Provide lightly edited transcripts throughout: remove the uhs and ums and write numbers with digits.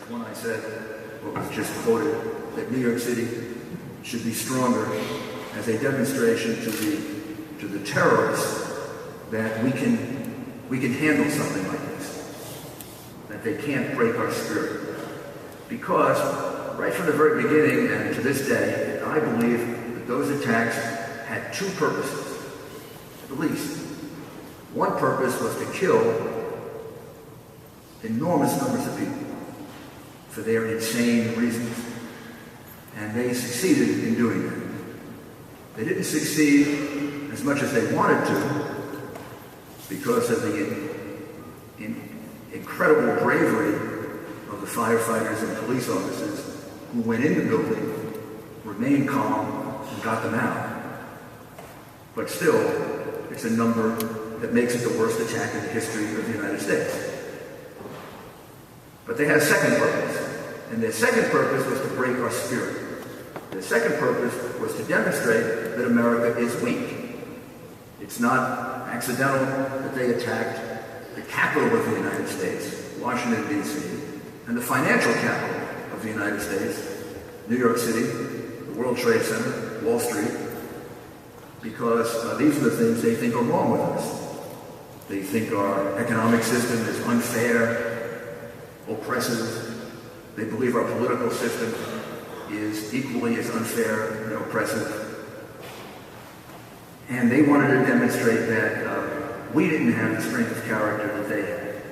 when I said, what was just quoted, that New York City should be stronger as a demonstration to the terrorists that we can handle something like this, that they can't break our spirit. Because right from the very beginning and to this day, I believe that those attacks had two purposes, at least. One purpose was to kill enormous numbers of people for their insane reasons. And they succeeded in doing that. They didn't succeed as much as they wanted to because of the incredible bravery of the firefighters and police officers who went in the building, remained calm, and got them out. But still, it's a number that makes it the worst attack in the history of the United States. But they had a second purpose, and their second purpose was to break our spirit. Their second purpose was to demonstrate that America is weak. It's not accidental that they attacked the capital of the United States, Washington, D.C., and the financial capital of the United States, New York City, the World Trade Center, Wall Street, because these are the things they think are wrong with us. They think our economic system is unfair, oppressive. They believe our political system is equally as unfair and oppressive. And they wanted to demonstrate that we didn't have the strength of character that they had.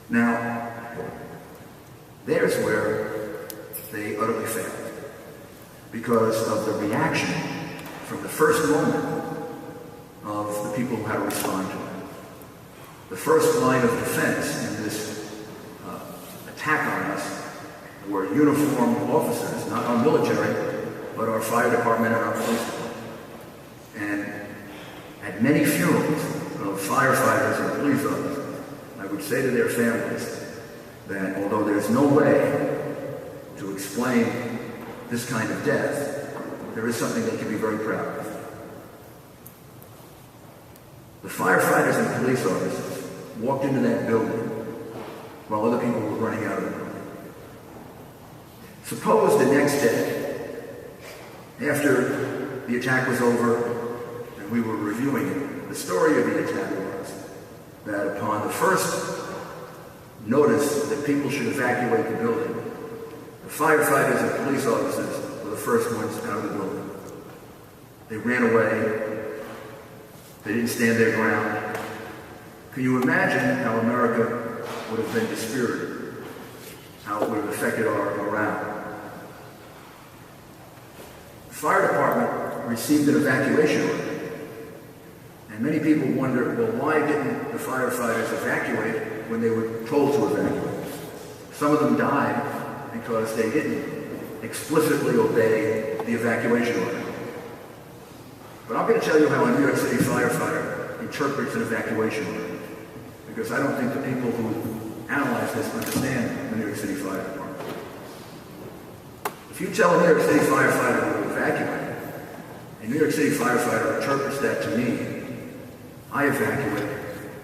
Now, there's where they utterly failed, because of the reaction from the first moment of the people who had to respond to it. The first line of defense in this attack on us were uniformed officers, not our military, but our fire department and our police department. And at many funerals of firefighters and police officers, I would say to their families that although there's no way to explain this kind of death, there is something they can be very proud of. The firefighters and police officers walked into that building while other people were running out of the building. Suppose the next day, after the attack was over and we were reviewing it, the story of the attack was that upon the first notice that people should evacuate the building, the firefighters and police officers were the first ones out of the building. They ran away. They didn't stand their ground. Can you imagine how America would have been dispirited, how it would have affected our morale? The fire department received an evacuation order, and many people wonder, well, why didn't the firefighters evacuate when they were told to evacuate? Some of them died because they didn't explicitly obey the evacuation order. But I'm going to tell you how a New York City firefighter interprets an evacuation order, because I don't think the people who analyze this understand the New York City Fire Department. If you tell a New York City firefighter to evacuate, a New York City firefighter interprets that to mean I evacuate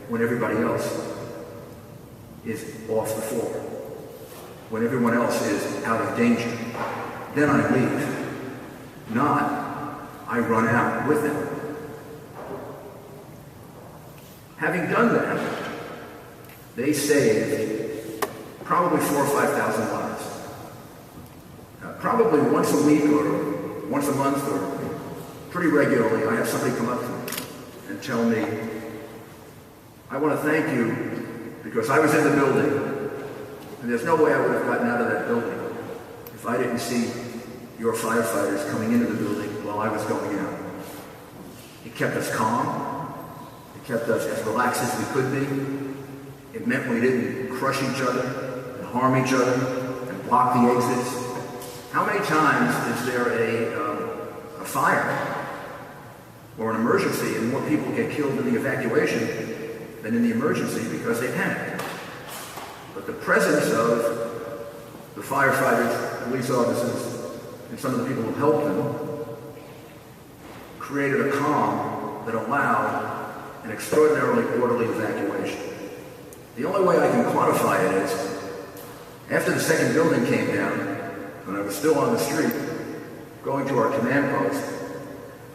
when everybody else is off the floor, when everyone else is out of danger. Then I leave, not I run out with them. Having done that, they saved probably 4,000 or 5,000 lives. Probably once a week or once a month or pretty regularly, I have somebody come up to me and tell me, I want to thank you because I was in the building and there's no way I would have gotten out of that building if I didn't see your firefighters coming into the building while I was going out. It kept us calm. It kept us as relaxed as we could be. It meant we didn't crush each other and harm each other and block the exits. How many times is there a fire or an emergency and more people get killed in the evacuation than in the emergency because they panicked? But the presence of the firefighters, police officers, and some of the people who helped them created a calm that allowed an extraordinarily orderly evacuation. The only way I can quantify it is, after the second building came down, when I was still on the street, going to our command post,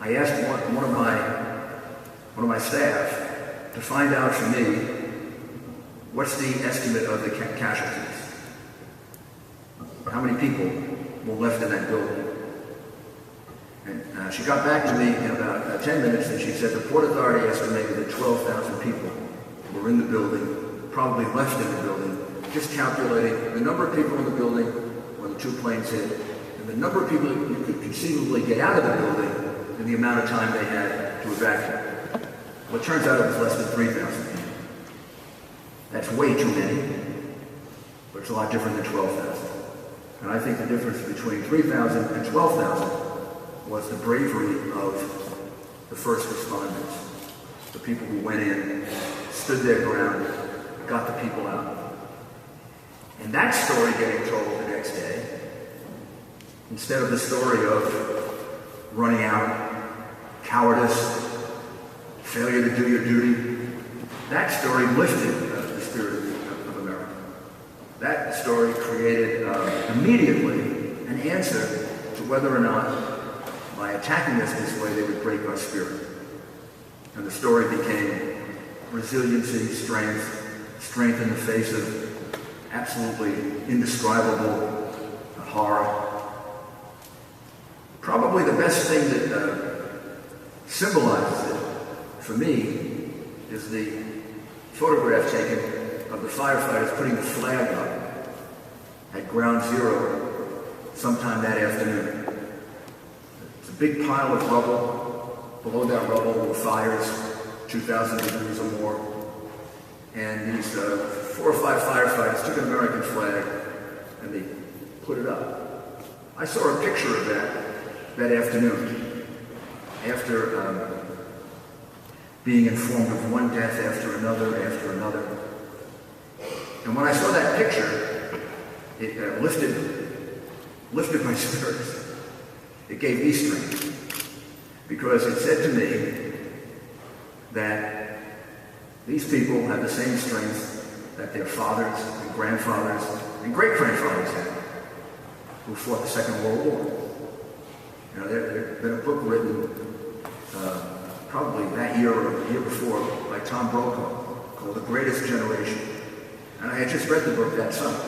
I asked one of my staff to find out for me what's the estimate of the casualties. How many people were left in that building? And she got back to me in about 10 minutes, and she said the Port Authority estimated that 12,000 people were in the building, probably left in the building, just calculating the number of people in the building when the two planes hit, and the number of people you could conceivably get out of the building, and the amount of time they had to evacuate. Well, it turns out it was less than 3,000 people. That's way too many, but it's a lot different than 12,000. And I think the difference between 3,000 and 12,000 was the bravery of the first responders, the people who went in, stood their ground, got the people out. And that story getting told the next day, instead of the story of running out, cowardice, failure to do your duty, that story lifted the spirit of America. That story created immediately an answer to whether or not, by attacking us this way, they would break our spirit. And the story became resiliency, strength in the face of absolutely indescribable horror. Probably the best thing that symbolizes it for me is the photograph taken of the firefighters putting the flag up at ground zero sometime that afternoon. It's a big pile of rubble. Below that rubble were fires, 2,000 degrees or more. And these 4 or 5 firefighters took an American flag and they put it up. I saw a picture of that afternoon, after being informed of one death after another. And when I saw that picture, it lifted my spirits. It gave me strength, because it said to me that these people have the same strength that their fathers and grandfathers and great-grandfathers had, who fought the Second World War. You know, there's been a book written probably that year or the year before by Tom Brokaw called The Greatest Generation. And I had just read the book that summer.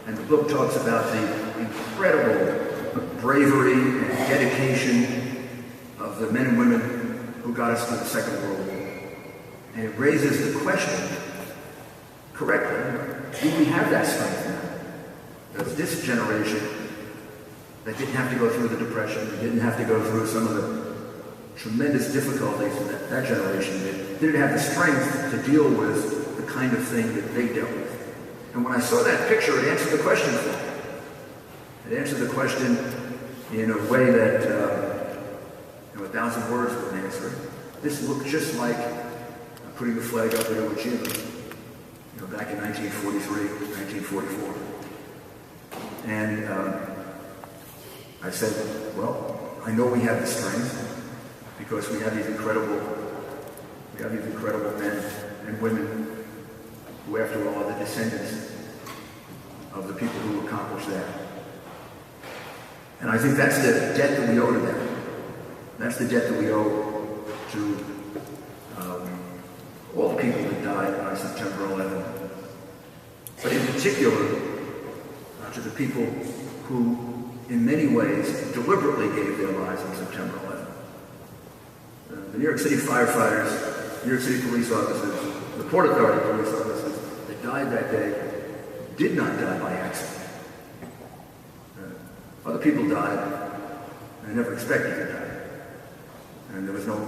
And the book talks about the incredible bravery and dedication of the men and women who got us through the Second World War. And it raises the question, correctly, do we have that strength now? Does this generation that didn't have to go through the Depression, that didn't have to go through some of the tremendous difficulties that generation did it have the strength to deal with the kind of thing that they dealt with? And when I saw that picture, it answered the question for me. It answered the question in a way that 1,000 words wouldn't answer it. This looked just like putting the flag up at Iwo Jima, back in 1943, 1944. And I said, well, I know we have the strength because we have these incredible men and women who, after all, are the descendants of the people who accomplished that. And I think that's the debt that we owe to them. That's the debt that we owe to all the people that died on September 11th. But in particular, to the people who, in many ways, deliberately gave their lives on September 11th. The New York City firefighters, New York City police officers, the Port Authority police officers that died that day did not die by accident. Other people died and never expected to die. And there was no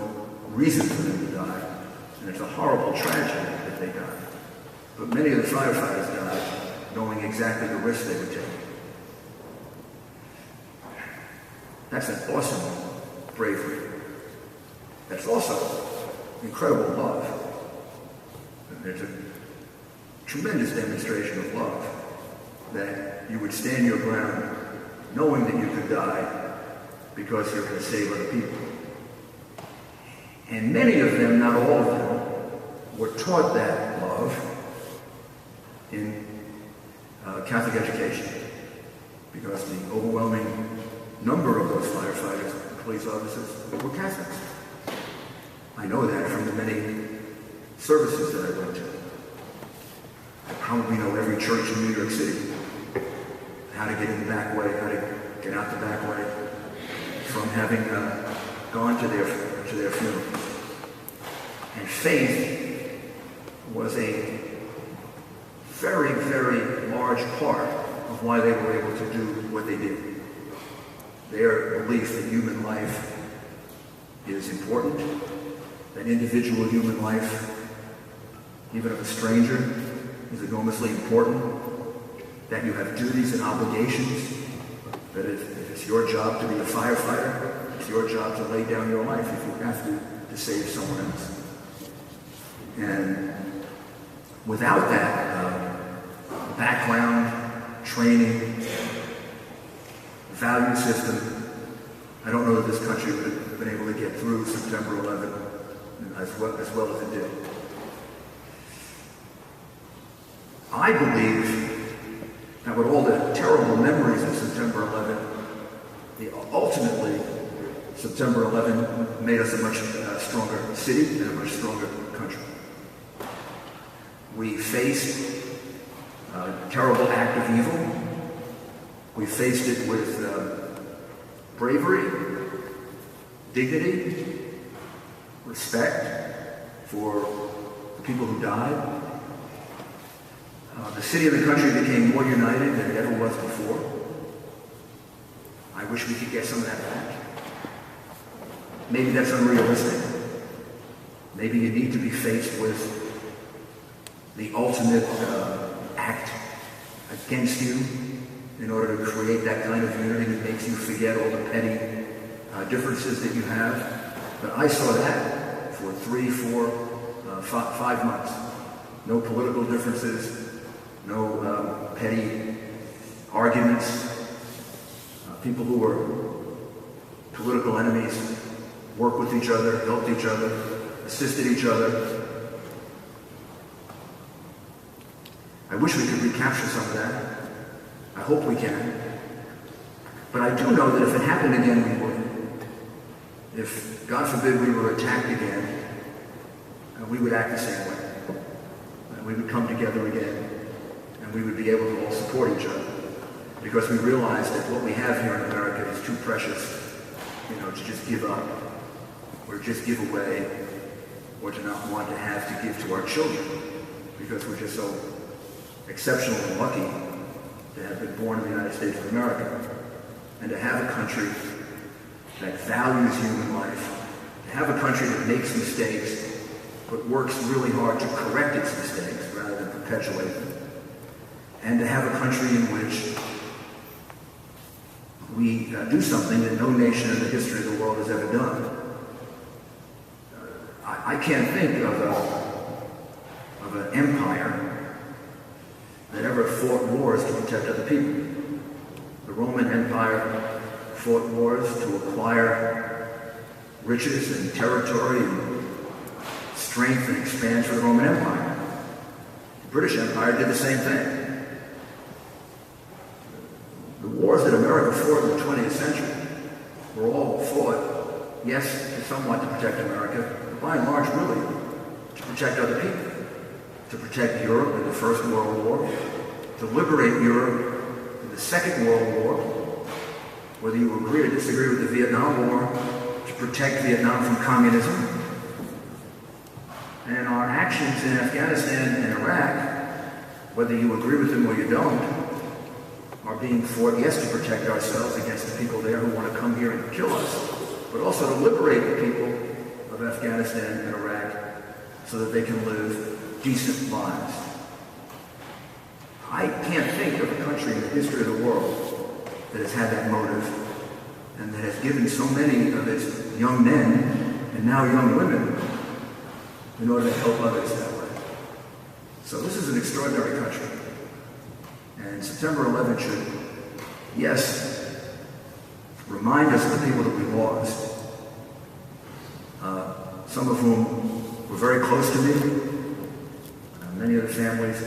reason for them to die. And it's a horrible tragedy that they died. But many of the firefighters died knowing exactly the risks they would take. That's an awesome bravery. That's also incredible love. There's a tremendous demonstration of love that you would stand your ground knowing that you could die because you're going to save other people. And many of them, not all of them, were taught that love in Catholic education, because the overwhelming number of those firefighters and police officers were Catholics. I know that from the many services that I went to. I probably know every church in New York City, how to get in the back way, how to get out the back way, from having gone to their funeral. And faith was a very, very large part of why they were able to do what they did. Their belief that human life is important, that individual human life, even of a stranger, is enormously important, that you have duties and obligations, that if it's your job to be a firefighter, it's your job to lay down your life if you have to save someone else. And without that background, training, value system, I don't know that this country would have been able to get through September 11 as well as it did. I believe that with all the terrible memories of September 11, ultimately, September 11 made us a much stronger city and a much stronger country. We faced a terrible act of evil. We faced it with bravery, dignity, respect for the people who died. The city and the country became more united than it ever was before. I wish we could get some of that back. Maybe that's unrealistic. Maybe you need to be faced with the ultimate act against you in order to create that kind of unity that makes you forget all the petty differences that you have. But I saw that for 3, 4, 5 months. No political differences, no petty arguments. People who were political enemies worked with each other, helped each other, assisted each other. I wish we could recapture some of that. I hope we can. But I do know that if it happened again, we would. If, God forbid, we were attacked again, we would act the same way. We would come together again, and we would be able to all support each other. Because we realize that what we have here in America is too precious, to just give up, or just give away, or to not want to have to give to our children, because we're just so exceptional and lucky to have been born in the United States of America, and to have a country that values human life, to have a country that makes mistakes, but works really hard to correct its mistakes rather than perpetuate them, and to have a country in which we do something that no nation in the history of the world has ever done. I can't think of an empire that ever fought wars to protect other people. The Roman Empire fought wars to acquire riches and territory and strength and expand for the Roman Empire. The British Empire did the same thing. The wars that America fought in the 20th century were all fought, yes, somewhat to protect America, but by and large, really, to protect other people. To protect Europe in the First World War, to liberate Europe in the Second World War, whether you agree or disagree with the Vietnam War, to protect Vietnam from communism. And our actions in Afghanistan and Iraq, whether you agree with them or you don't, are being fought, yes, to protect ourselves against the people there who want to come here and kill us, but also to liberate the people of Afghanistan and Iraq so that they can live decent lives. I can't think of a country in the history of the world that has had that motive and that has given so many of its young men and now young women in order to help others that way. So this is an extraordinary country. And September 11 should, yes, remind us of the people that we lost, some of whom were very close to me. Many of the families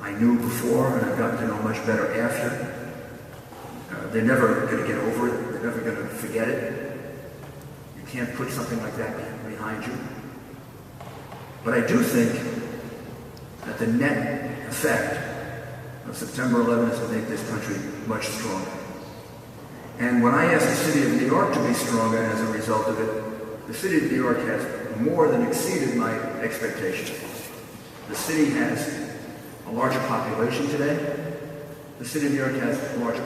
I knew before and I've gotten to know much better after. They're never going to get over it. They're never going to forget it. You can't put something like that behind you. But I do think that the net effect of September 11 is to make this country much stronger. And when I asked the city of New York to be stronger as a result of it, the city of New York has more than exceeded my expectations. The city has a larger population today. The city of New York has a larger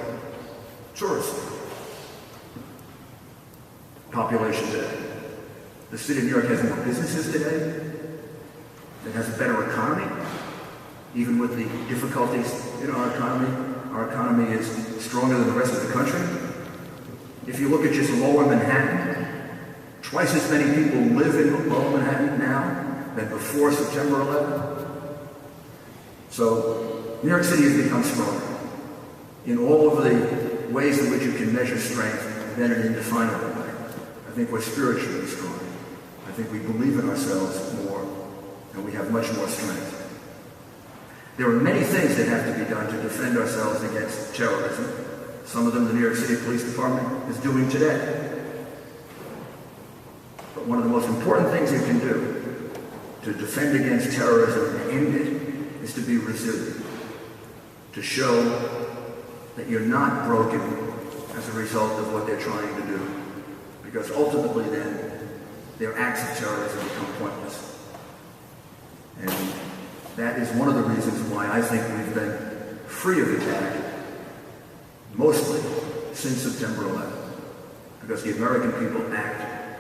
tourist population today. The city of New York has more businesses today. It has a better economy, even with the difficulties in our economy. Our economy is stronger than the rest of the country. If you look at just lower Manhattan, twice as many people live in lower Manhattan now than before September 11. So New York City has become stronger in all of the ways in which you can measure strength, then an indefinable way. I think we're spiritually strong. I think we believe in ourselves more, and we have much more strength. There are many things that have to be done to defend ourselves against terrorism. Some of them the New York City Police Department is doing today. But one of the most important things you can do to defend against terrorism and end it is to be resilient, to show that you're not broken as a result of what they're trying to do. Because ultimately then, their acts of terrorism become pointless. And that is one of the reasons why I think we've been free of attack, mostly since September 11. Because the American people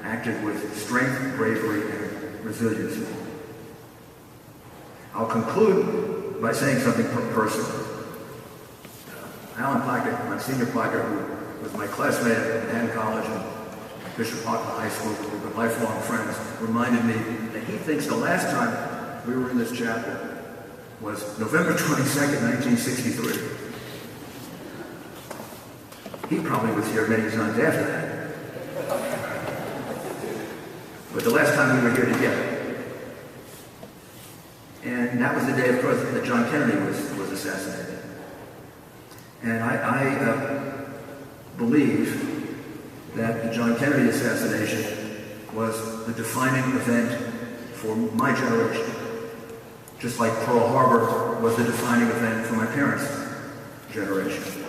acted with strength, bravery, and resiliency. I'll conclude by saying something personal. Alan Plackett, my senior Plackett, who was my classmate at Manhattan College and Bishop Auckland High School, we've been lifelong friends, reminded me that he thinks the last time we were in this chapel was November 22nd, 1963. He probably was here many times after that. But the last time we were here together. And that was the day, of course, that John Kennedy was assassinated. And I believe that the John Kennedy assassination was the defining event for my generation. Just like Pearl Harbor was the defining event for my parents' generation.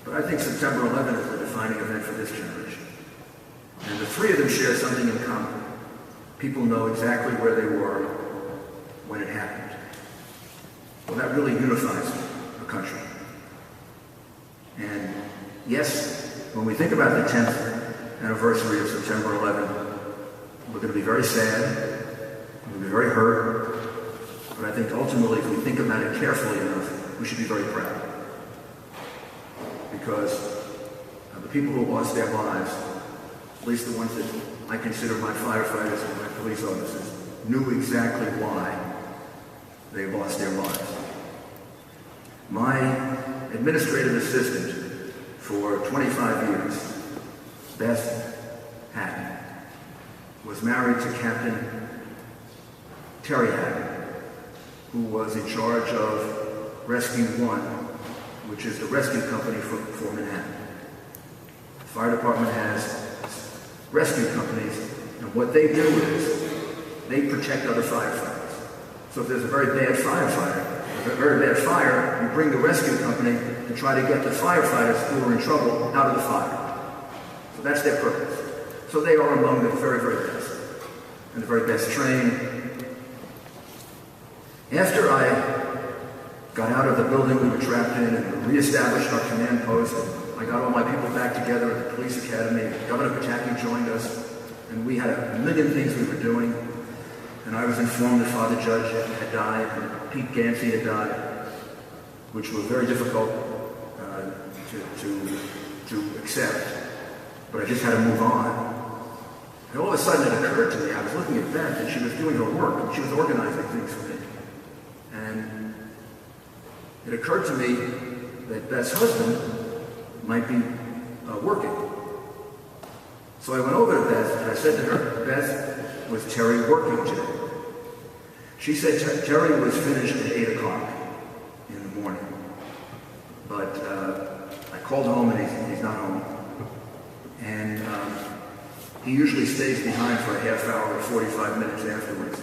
But I think September 11 is the defining event for this generation. And the three of them share something in common. People know exactly where they were when it happened. Well, that really unifies a country. And yes, when we think about the 10th anniversary of September 11, we're going to be very sad, we're going to be very hurt, but I think ultimately, if we think about it carefully enough, we should be very proud. Because the people who lost their lives, at least the ones that I consider my firefighters and my police officers, knew exactly why they lost their lives. My administrative assistant for 25 years, Beth Hatton, was married to Captain Terry Hatton, who was in charge of Rescue 1, which is the rescue company for Manhattan. The fire department has rescue companies, and what they do is they protect other firefighters. So if there's a very bad firefighter, a very bad fire, you bring the rescue company to try to get the firefighters who are in trouble out of the fire. So that's their purpose. So they are among the very, very best, and the very best trained. After I got out of the building we were trapped in and reestablished our command post, I got all my people back together at the police academy. Governor Pataki joined us, and we had a million things we were doing. And I was informed that Father Judge had died, and Pete Gansey had died, which were very difficult to accept. But I just had to move on. And all of a sudden it occurred to me, I was looking at Beth, and she was doing her work, and she was organizing things for me. And it occurred to me that Beth's husband might be working. So I went over to Beth, and I said to her, Beth, was Terry working today? She said Terry was finished at 8 o'clock. the morning. But I called home and he's not home. And he usually stays behind for a half hour or 45 minutes afterwards.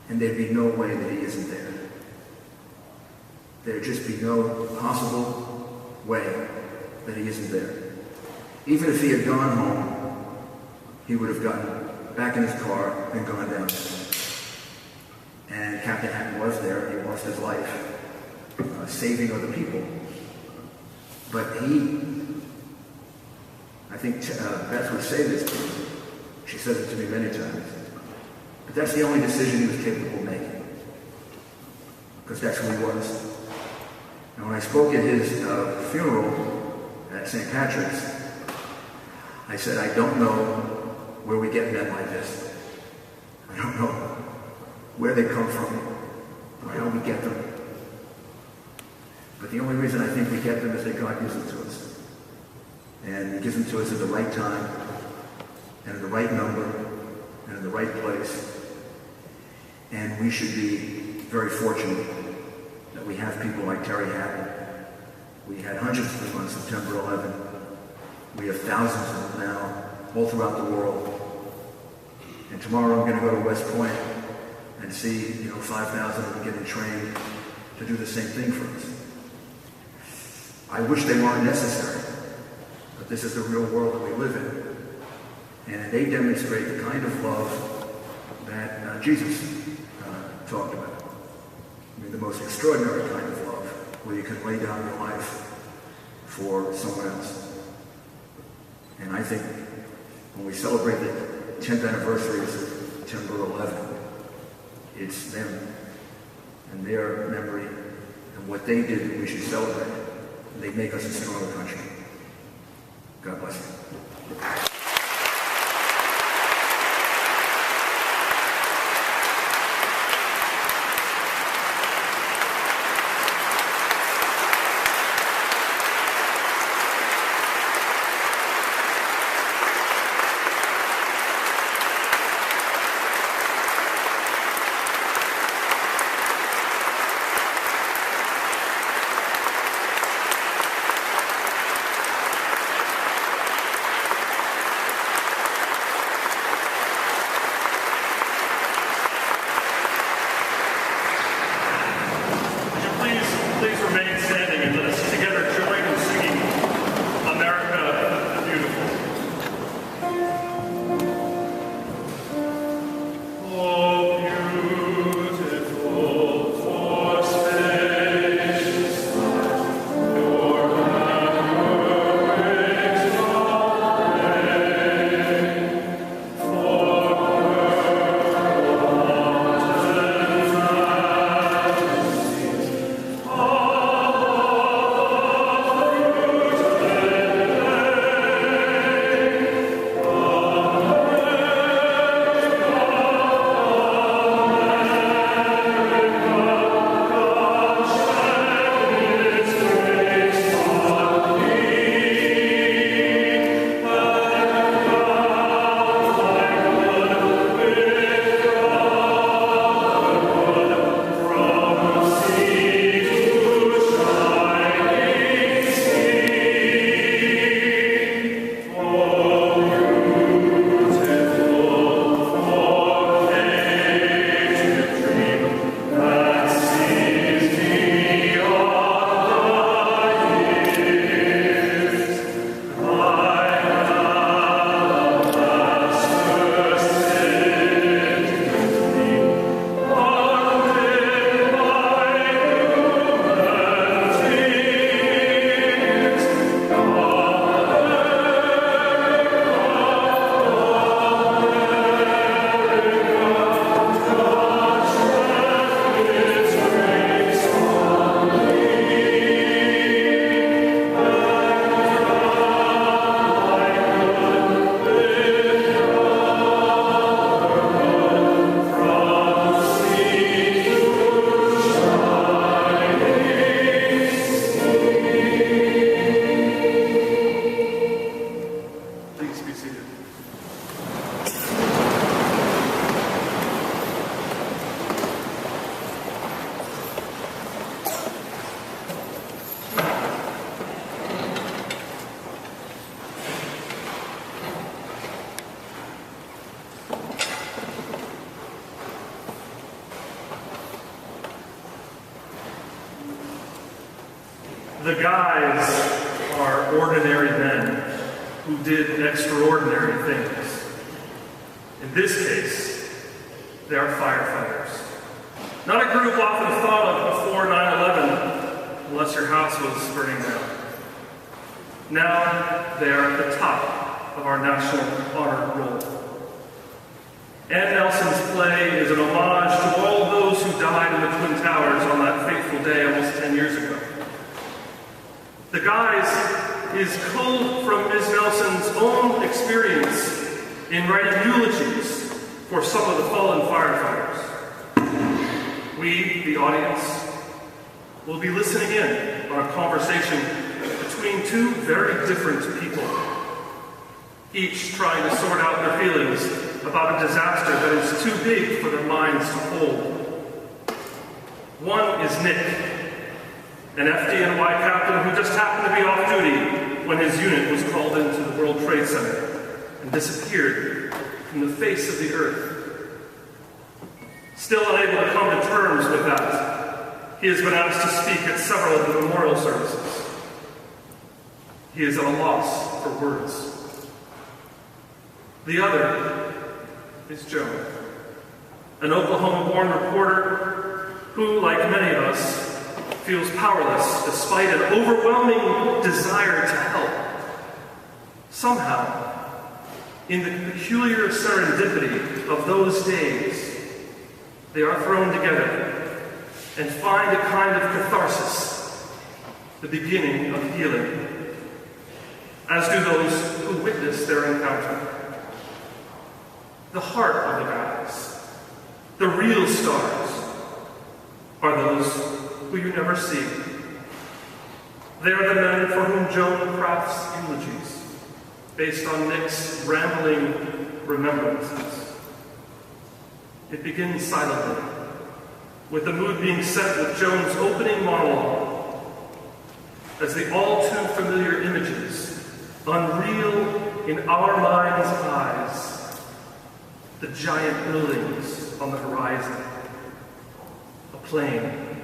And there'd be no way that he isn't there. There'd just be no possible way that he isn't there. Even if he had gone home, he would have gotten back in his car and gone down. And Captain Hatton was there. He lost his life saving other people. But I think Beth would say this to me. She says it to me many times. But that's the only decision he was capable of making. Because that's who he was. And when I spoke at his funeral at St. Patrick's, I said, I don't know where we get men like this. I don't know where they come from or how we get them. But the only reason I think we get them is that God gives them to us. And he gives them to us at the right time, and in the right number, and in the right place. And we should be very fortunate that we have people like Terry Hatton. We had hundreds of them on September 11. We have thousands of them now, all throughout the world. And tomorrow I'm going to go to West Point and see, 5,000 of them getting trained to do the same thing for us. I wish they weren't necessary, but this is the real world that we live in. And they demonstrate the kind of love that Jesus talked about. I mean, the most extraordinary kind of love, where you can lay down your life for someone else. And I think when we celebrate the 10th anniversary of September 11, it's them and their memory and what they did that we should celebrate. And they make us a stronger country. God bless you. The guys are ordinary men who did extraordinary things. In this case, they are firefighters. Not a group often thought of before 9/11, unless your house was burning down. Now they are at the top of our national honor roll. Ann Nelson's play is an homage to all those who died in the Twin Towers on that fateful day almost 10 years ago. The Guys is culled from Ms. Nelson's own experience in writing eulogies for some of the fallen firefighters. We, the audience, will be listening in on a conversation between two very different people, each trying to sort out their feelings about a disaster that is too big for their minds to hold. One is Nick, an FDNY captain who just happened to be off duty when his unit was called into the World Trade Center and disappeared from the face of the earth. Still unable to come to terms with that, he has been asked to speak at several of the memorial services. He is at a loss for words. The other is Joe, an Oklahoma-born reporter who, like many of us, feels powerless despite an overwhelming desire to help. Somehow, in the peculiar serendipity of those days, they are thrown together and find a kind of catharsis, the beginning of healing, as do those who witness their encounter. The heart of the Guys, the real stars, are those who you never see. They are the men for whom Joan crafts eulogies, based on Nick's rambling remembrances. It begins silently, with the mood being set with Joan's opening monologue, as the all-too-familiar images unreel in our mind's eyes. The giant buildings on the horizon, a plane,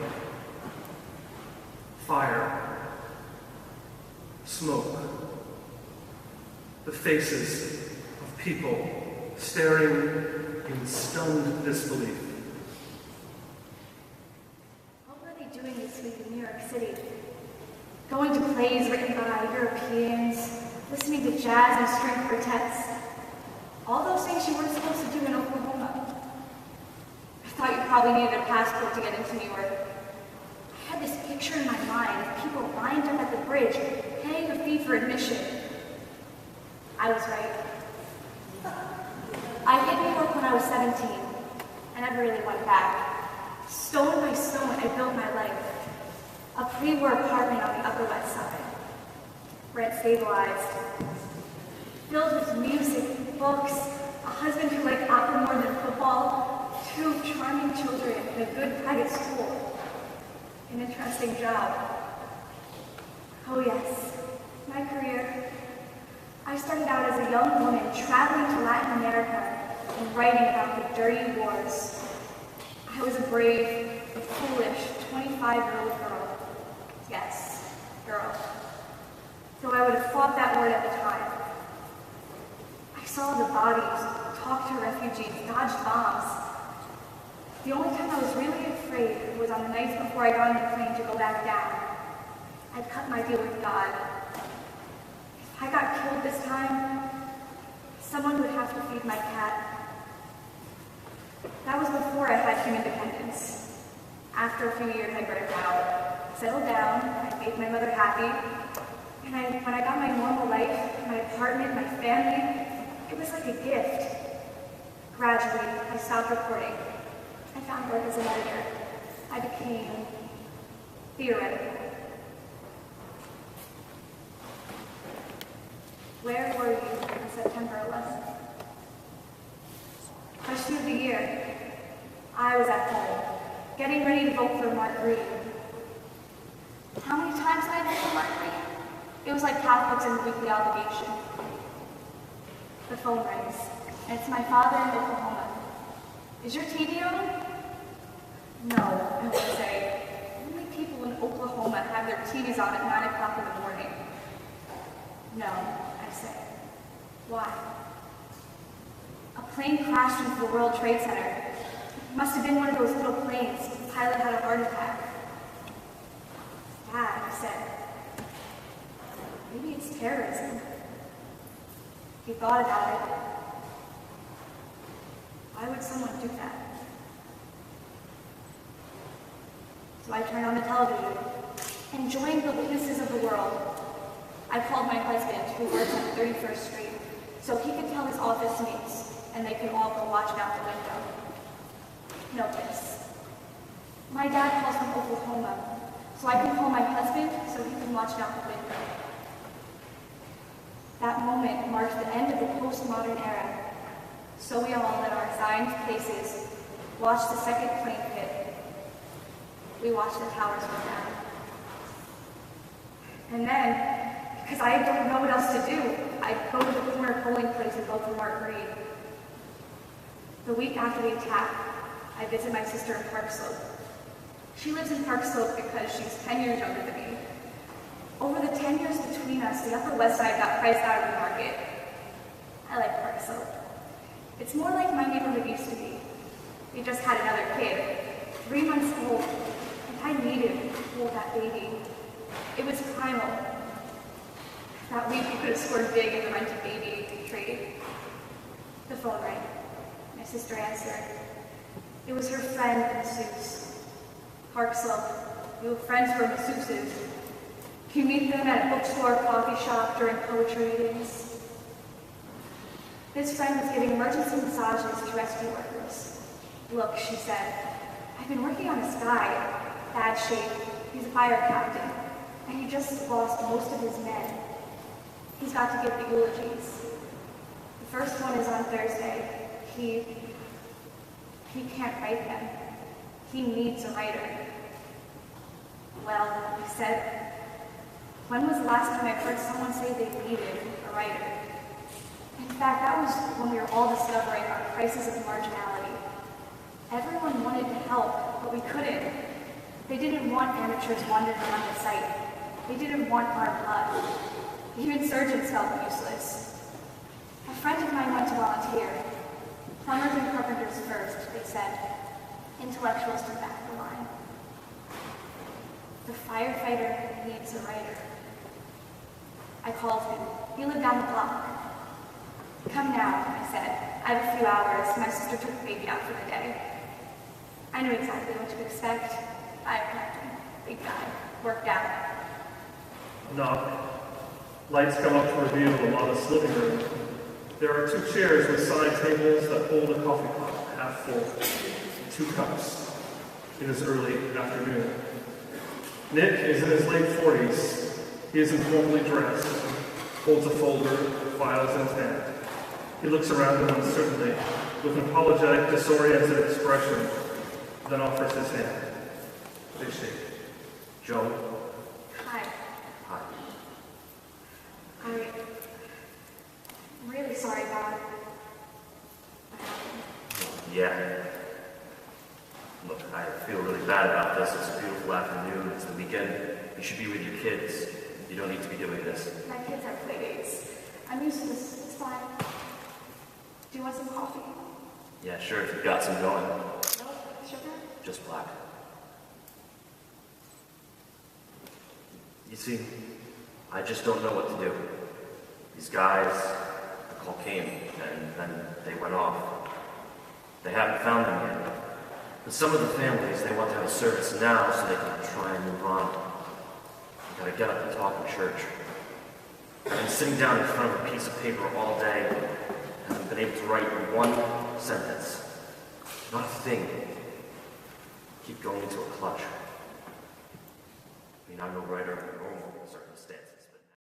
fire, smoke, the faces of people staring in stunned disbelief. What were they doing this week in New York City? Going to plays written by Europeans, listening to jazz and string quartets. All those things you weren't supposed to do in Oklahoma. I thought you probably needed a passport to get into New York. I had this picture in my mind of people lined up at the bridge, paying a fee for admission. I was right. I hit New York when I was 17, and never really went back. Stone by stone, I built my life. A pre-war apartment on the Upper West Side. Rent stabilized. Filled with music, books, a husband who liked opera more than football, 2 charming children, and a good private school. An interesting job. Oh yes, my career. I started out as a young woman traveling to Latin America and writing about the dirty wars. I was a brave, foolish, 25-year-old girl. Yes, girl. Though I would have fought that word at the time. I saw the bodies, talked to refugees, dodged bombs. The only time I was really afraid was on the nights before I got on the plane to go back down. I'd cut my deal with God. If I got killed this time, someone would have to feed my cat. That was before I had human independence. After a few years, I burned out, settled down, I made my mother happy, and when I got my normal life, my apartment, my family, it was like a gift. Gradually, I stopped reporting. I found work as an editor. I became theoretical. Where were you on September 11th? Question of the year. I was at home, getting ready to vote for Mark Green. How many times did I vote for Mark Green? It was like Catholics in the weekly obligation. The phone rings, and it's my father in Oklahoma. Is your TV on? No, I would say. Only people in Oklahoma have have their TVs on at 9 o'clock in the morning. No, I say. Why? A plane crashed into the World Trade Center. It must have been one of those little planes. The pilot had a heart attack. Dad, I said. Maybe it's terrorism. He thought about it. Why would someone do that? So I turned on the television, enjoying the witnesses of the world. I called my husband, who works on 31st Street, so he could tell his office mates, and they could all go watching out the window. No kiss. My dad calls from Oklahoma, so I can call my husband so he can watch out the window. That moment marked the end of the postmodern era. So we all, at our assigned places, watched the second plane hit. We watched the towers go down. And then, because I don't know what else to do, I go to the corner polling place and vote for Mark Reed. The week after the attack, I visit my sister in Park Slope. She lives in Park Slope because she's 10 years younger than me. Over the 10 years between us, the Upper West Side got priced out of the market. I like Park Slope. It's more like my neighborhood used to be. We just had another kid, 3 months old, and I needed to hold that baby. It was primal. That week we could have scored big in the rent-a-baby trade. The phone rang. My sister answered. It was her friend, masseuse. Park Slope. We were friends who were masseuses. You meet them at a bookstore, coffee shop, during poetry readings. This friend was giving emergency massages to rescue workers. Look, she said, I've been working on this guy, bad shape. He's a fire captain, and he just lost most of his men. He's got to give the eulogies. The first one is on Thursday. He can't write them. He needs a writer. Well, he said, when was the last time I heard someone say they needed a writer? In fact, that was when we were all discovering our crisis of marginality. Everyone wanted to help, but we couldn't. They didn't want amateurs wandering around the site. They didn't want our blood. Even surgeons felt useless. A friend of mine went to volunteer. Plumbers and carpenters first, they said. Intellectuals took back the line. The firefighter needs a writer. I called him. He lived down the block. Come now, I said. I have a few hours. My sister took the baby out for the day. I knew exactly what to expect. Fire captain, big guy, worked out. Knock. Lights come up to reveal a modest living room. There are 2 chairs with side tables that hold a coffee cup, half full, 2 cups. It is early afternoon. Nick is in his late 40s. He is informally dressed, holds a folder, files in his hand. He looks around him uncertainly, with an apologetic, disoriented expression, then offers his hand. They shake. Joe? Hi. Hi. I'm really sorry about it. Yeah. Look, I feel really bad about this. It's a beautiful afternoon. It's the weekend. You should be with your kids. You don't need to be doing this. My kids have play dates. I'm used to this. It's fine. Do you want some coffee? Yeah, sure, if you've got some going. No? Sugar? Just black. You see, I just don't know what to do. These guys, the call came, and then they went off. They haven't found them yet. But some of the families, they want to have a service now so they can try and move on. You gotta get up and talk in church. I've been sitting down in front of a piece of paper all day, and haven't been able to write one sentence. Not a thing. Keep going into a clutch. I mean, I'm no writer.